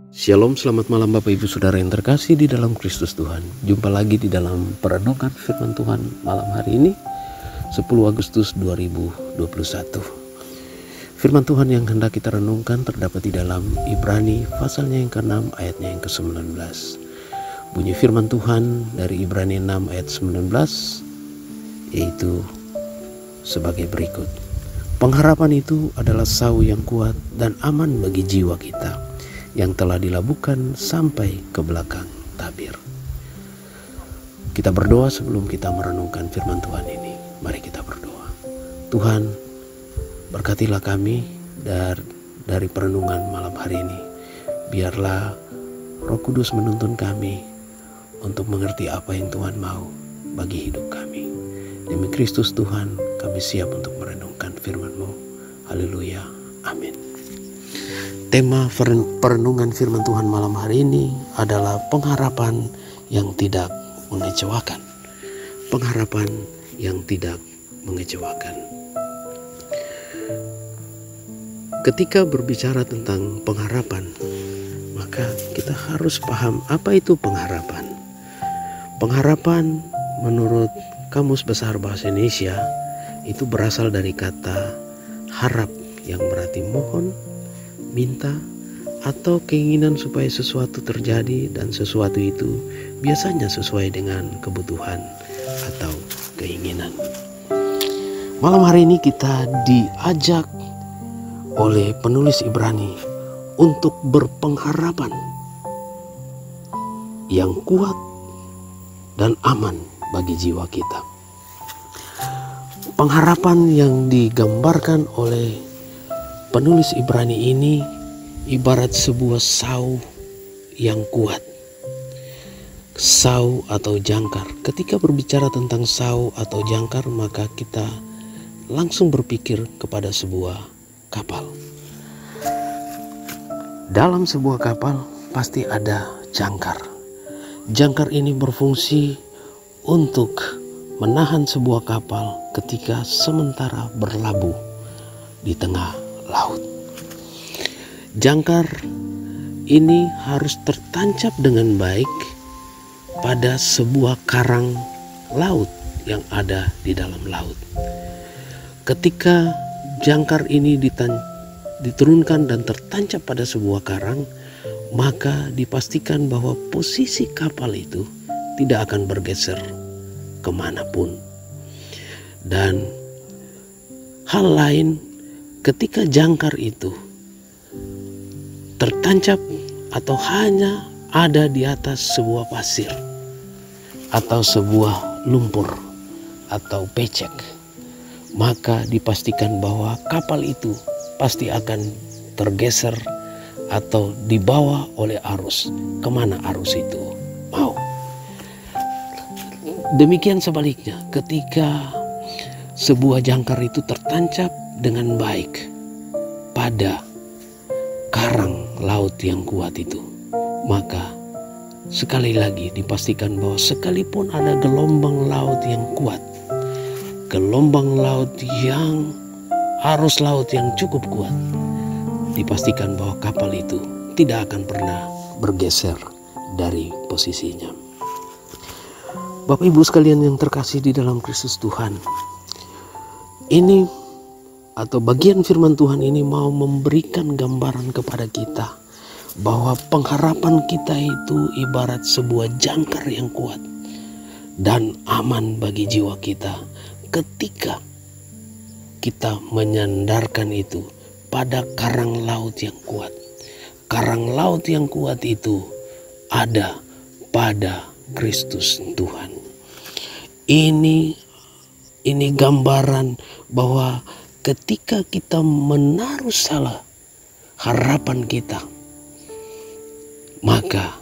Shalom, selamat malam Bapak Ibu Saudara yang terkasih di dalam Kristus Tuhan. Jumpa lagi di dalam perenungan firman Tuhan malam hari ini 10 Agustus 2021. Firman Tuhan yang hendak kita renungkan terdapat di dalam Ibrani pasalnya yang ke-6 ayatnya yang ke-19. Bunyi firman Tuhan dari Ibrani 6 ayat 19 yaitu sebagai berikut. Pengharapan itu adalah sau yang kuat dan aman bagi jiwa kita yang telah dilabuhkan sampai ke belakang tabir. Kita berdoa sebelum kita merenungkan firman Tuhan ini. Mari kita berdoa. Tuhan, berkatilah kami dari perenungan malam hari ini. Biarlah Roh Kudus menuntun kami untuk mengerti apa yang Tuhan mau bagi hidup kami. Demi Kristus Tuhan, kami siap untuk merenungkan firman-Mu. Haleluya. Amin. Tema perenungan firman Tuhan malam hari ini adalah pengharapan yang tidak mengecewakan. Pengharapan yang tidak mengecewakan. Ketika berbicara tentang pengharapan, maka kita harus paham apa itu pengharapan. Pengharapan menurut Kamus Besar Bahasa Indonesia itu berasal dari kata harap yang berarti mohon, minta, atau keinginan supaya sesuatu terjadi, dan sesuatu itu biasanya sesuai dengan kebutuhan atau keinginan. Malam hari ini kita diajak oleh penulis Ibrani untuk berpengharapan yang kuat dan aman bagi jiwa kita. Pengharapan yang digambarkan oleh penulis Ibrani ini ibarat sebuah sau yang kuat. Sau atau jangkar. Ketika berbicara tentang sau atau jangkar, maka kita langsung berpikir kepada sebuah kapal. Dalam sebuah kapal pasti ada jangkar. Jangkar ini berfungsi untuk menahan sebuah kapal ketika sementara berlabuh di tengah laut. Jangkar ini harus tertancap dengan baik pada sebuah karang laut yang ada di dalam laut. Ketika jangkar ini diturunkan dan tertancap pada sebuah karang, maka dipastikan bahwa posisi kapal itu tidak akan bergeser kemanapun. Dan hal lain, ketika jangkar itu tertancap atau hanya ada di atas sebuah pasir atau sebuah lumpur atau becek, maka dipastikan bahwa kapal itu pasti akan tergeser atau dibawa oleh arus kemana arus itu mau. Demikian sebaliknya, ketika sebuah jangkar itu tertancap dengan baik pada karang laut yang kuat itu, maka sekali lagi dipastikan bahwa sekalipun ada gelombang laut yang kuat, gelombang laut yang arus laut yang cukup kuat, dipastikan bahwa kapal itu tidak akan pernah bergeser dari posisinya. Bapak Ibu sekalian yang terkasih di dalam Kristus Tuhan, ini atau bagian firman Tuhan ini mau memberikan gambaran kepada kita bahwa pengharapan kita itu ibarat sebuah jangkar yang kuat dan aman bagi jiwa kita ketika kita menyandarkan itu pada karang laut yang kuat. Karang laut yang kuat itu ada pada Kristus Tuhan. Ini gambaran bahwa ketika kita menaruh salah harapan kita, maka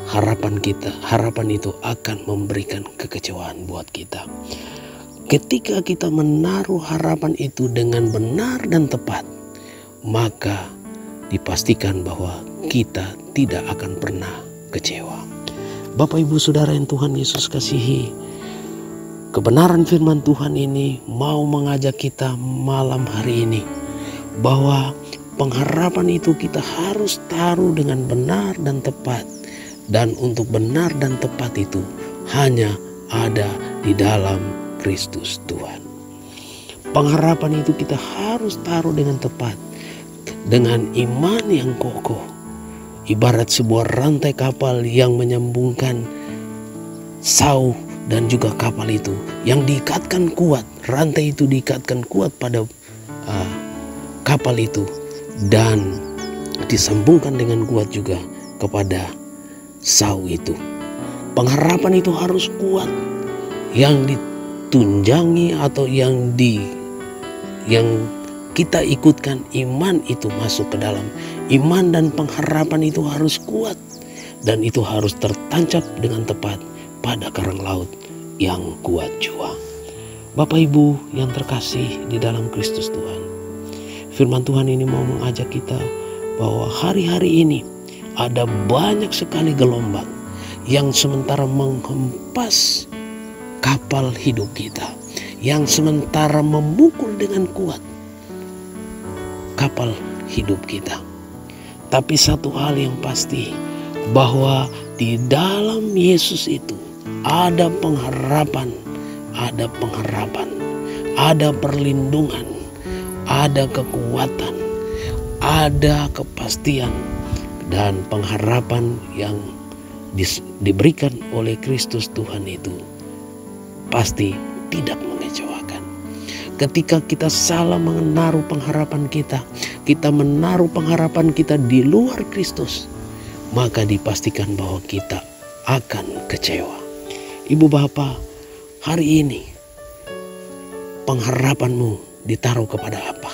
harapan itu akan memberikan kekecewaan buat kita. Ketika kita menaruh harapan itu dengan benar dan tepat, maka dipastikan bahwa kita tidak akan pernah kecewa. Bapak Ibu Saudara yang Tuhan Yesus kasihi, kebenaran firman Tuhan ini mau mengajak kita malam hari ini bahwa pengharapan itu kita harus taruh dengan benar dan tepat. Dan untuk benar dan tepat itu hanya ada di dalam Kristus Tuhan. Pengharapan itu kita harus taruh dengan tepat, dengan iman yang kokoh. Ibarat sebuah rantai kapal yang menyambungkan sau dan juga kapal itu, yang diikatkan kuat. Rantai itu diikatkan kuat pada kapal itu dan disambungkan dengan kuat juga kepada sau itu. Pengharapan itu harus kuat, yang ditunjangi atau yang kita ikutkan iman itu masuk ke dalam. Iman dan pengharapan itu harus kuat, dan itu harus tertancap dengan tepat pada karang laut yang kuat jua. Bapak Ibu yang terkasih di dalam Kristus Tuhan, firman Tuhan ini mau mengajak kita bahwa hari-hari ini ada banyak sekali gelombang yang sementara menghempas kapal hidup kita, yang sementara memukul dengan kuat kapal hidup kita. Tapi satu hal yang pasti, bahwa di dalam Yesus itu ada pengharapan, ada perlindungan, ada kekuatan, ada kepastian, dan pengharapan yang diberikan oleh Kristus Tuhan itu pasti tidak mengecewakan. Ketika kita salah menaruh pengharapan kita menaruh pengharapan kita di luar Kristus, maka dipastikan bahwa kita akan kecewa. Ibu bapak, hari ini pengharapanmu ditaruh kepada apa?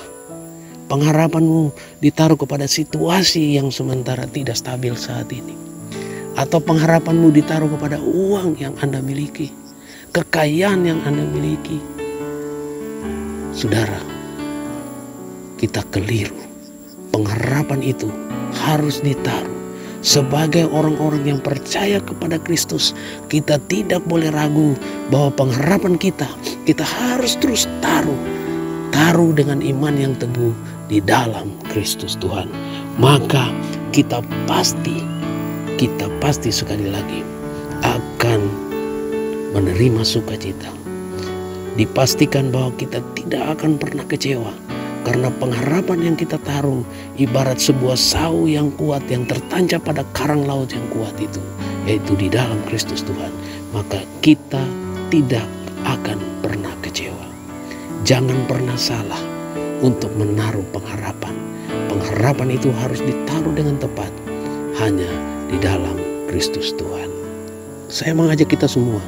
Pengharapanmu ditaruh kepada situasi yang sementara tidak stabil saat ini, atau pengharapanmu ditaruh kepada uang yang Anda miliki, kekayaan yang Anda miliki? Saudara, kita keliru. Pengharapan itu harus ditaruh sebagai orang-orang yang percaya kepada Kristus. Kita tidak boleh ragu bahwa pengharapan kita harus terus taruh dengan iman yang teguh di dalam Kristus Tuhan. Maka kita pasti sekali lagi akan menerima sukacita. Dipastikan bahwa kita tidak akan pernah kecewa, karena pengharapan yang kita taruh ibarat sebuah sau yang kuat yang tertancap pada karang laut yang kuat itu, yaitu di dalam Kristus Tuhan. Maka kita tidak akan pernah kecewa. Jangan pernah salah untuk menaruh pengharapan. Pengharapan itu harus ditaruh dengan tepat hanya di dalam Kristus Tuhan. Saya mengajak kita semua,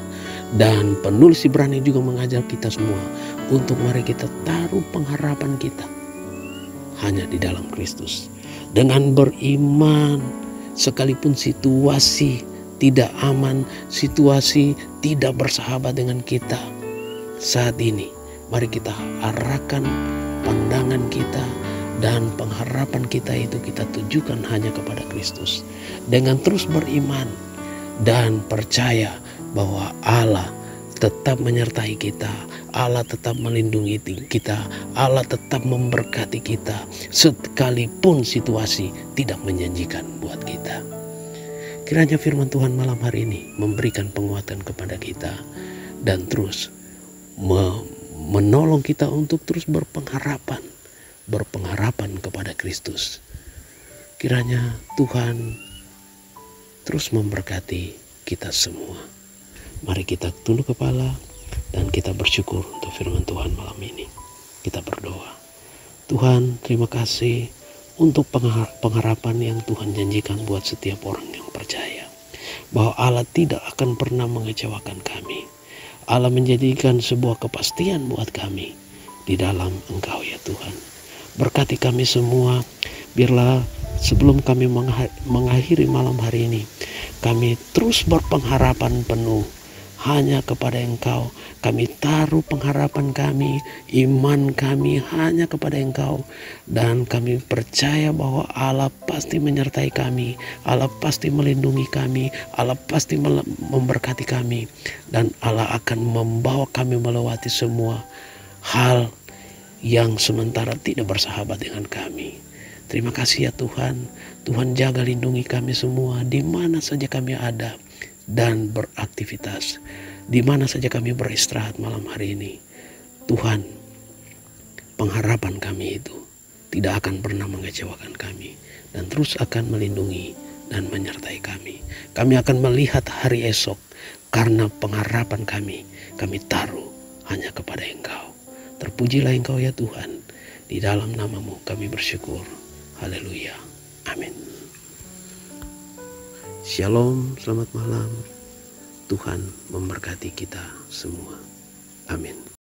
dan penulis Ibrani juga mengajak kita semua, untuk mari kita taruh pengharapan kita hanya di dalam Kristus. Dengan beriman, sekalipun situasi tidak aman, situasi tidak bersahabat dengan kita saat ini, mari kita arahkan pandangan kita dan pengharapan kita itu kita tujukan hanya kepada Kristus. Dengan terus beriman dan percaya bahwa Allah tetap menyertai kita, Allah tetap melindungi kita, Allah tetap memberkati kita, sekalipun situasi tidak menjanjikan buat kita. Kiranya firman Tuhan malam hari ini memberikan penguatan kepada kita dan terus menolong kita untuk terus berpengharapan kepada Kristus. Kiranya Tuhan terus memberkati kita semua. Mari kita tunduk kepala dan kita bersyukur untuk firman Tuhan malam ini. Kita berdoa. Tuhan, terima kasih untuk pengharapan yang Tuhan janjikan buat setiap orang yang percaya, bahwa Allah tidak akan pernah mengecewakan kami. Allah menjadikan sebuah kepastian buat kami di dalam Engkau ya Tuhan. Berkati kami semua, biarlah sebelum kami mengakhiri malam hari ini, kami terus berpengharapan penuh hanya kepada Engkau. Kami taruh pengharapan kami, iman kami hanya kepada Engkau. Dan kami percaya bahwa Allah pasti menyertai kami, Allah pasti melindungi kami, Allah pasti memberkati kami. Dan Allah akan membawa kami melewati semua hal yang sementara tidak bersahabat dengan kami. Terima kasih ya Tuhan. Tuhan jaga lindungi kami semua di mana saja kami ada dan beraktivitas. Di mana saja kami beristirahat malam hari ini. Tuhan, pengharapan kami itu tidak akan pernah mengecewakan kami dan terus akan melindungi dan menyertai kami. Kami akan melihat hari esok karena pengharapan kami taruh hanya kepada Engkau. Terpujilah Engkau ya Tuhan. Di dalam nama-Mu kami bersyukur. Haleluya. Amin. Shalom, selamat malam. Tuhan memberkati kita semua. Amin.